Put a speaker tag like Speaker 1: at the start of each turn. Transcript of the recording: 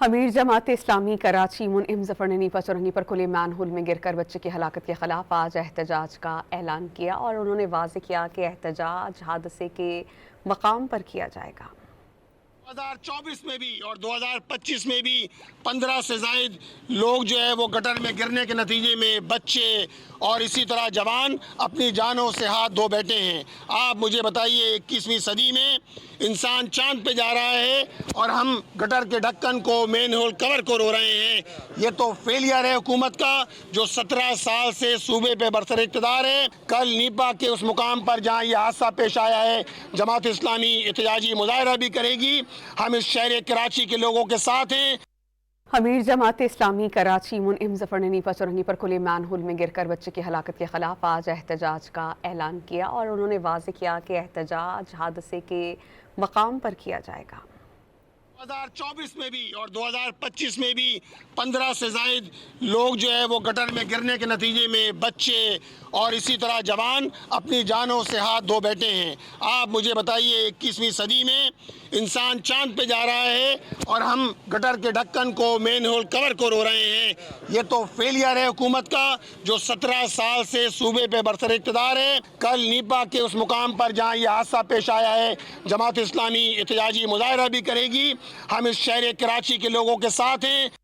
Speaker 1: امیر جماعت اسلامی کراچی منعم ظفر نے نیپا چورنگی پر کھلے مین ہول میں گر کر بچے کی ہلاکت کے خلاف آج احتجاج کا اعلان کیا اور انہوں نے واضح کیا کہ احتجاج حادثے کے مقام پر کیا جائے گا۔
Speaker 2: 2024 میں بھی اور 2025 میں بھی 15 سے زائد لوگ جو ہے وہ گٹر میں گرنے کے نتیجے میں بچے اور اسی طرح جوان اپنی جانوں سے ہاتھ دھو بیٹھے ہیں۔ آپ مجھے بتائیے 21ویں صدی میں انسان چاند پہ جا رہا ہے اور ہم گٹر کے ڈھکن کو مین ہول کور کو رو رہے ہیں۔ یہ تو فیلئر ہے حکومت کا جو 17 سال سے صوبے پہ برسر اقتدار ہے۔ کل نیپا کے اس مقام پر جہاں یہ حادثہ پیش آیا ہے جماعت اسلامی احتجاجی مظاہرہ بھی کرے گی۔ ہم اس شہر کراچی کے لوگوں کے ساتھ ہیں۔
Speaker 1: امیر جماعت اسلامی کراچی منعم ظفر نے نیپا چورنگی پر کھلے مین ہول میں گر کر بچے کی ہلاکت کے خلاف آج احتجاج کا اعلان کیا اور انہوں نے واضح کیا کہ احتجاج حادثے کے مقام پر کیا جائے گا۔
Speaker 2: 2024 میں بھی اور 2025 میں بھی 15 سے زائد لوگ جو ہے وہ گٹر میں گرنے کے نتیجے میں بچے اور اسی طرح جوان اپنی جانوں سے ہاتھ دھو بیٹھے ہیں۔ آپ مجھے بتائیے 21ویں صدی میں انسان چاند پہ جا رہا ہے اور ہم گٹر کے ڈھکن کو مین ہول کور کو رو رہے ہیں۔ یہ تو فیلئر ہے حکومت کا جو 17 سال سے صوبے پہ برسر اقتدار ہے۔ کل نیپا کے اس مقام پر جہاں یہ حادثہ پیش آیا ہے جماعت اسلامی احتجاجی مظاہرہ بھی کرے گی۔ ہم اس شہر کراچی کے لوگوں کے ساتھ ہیں۔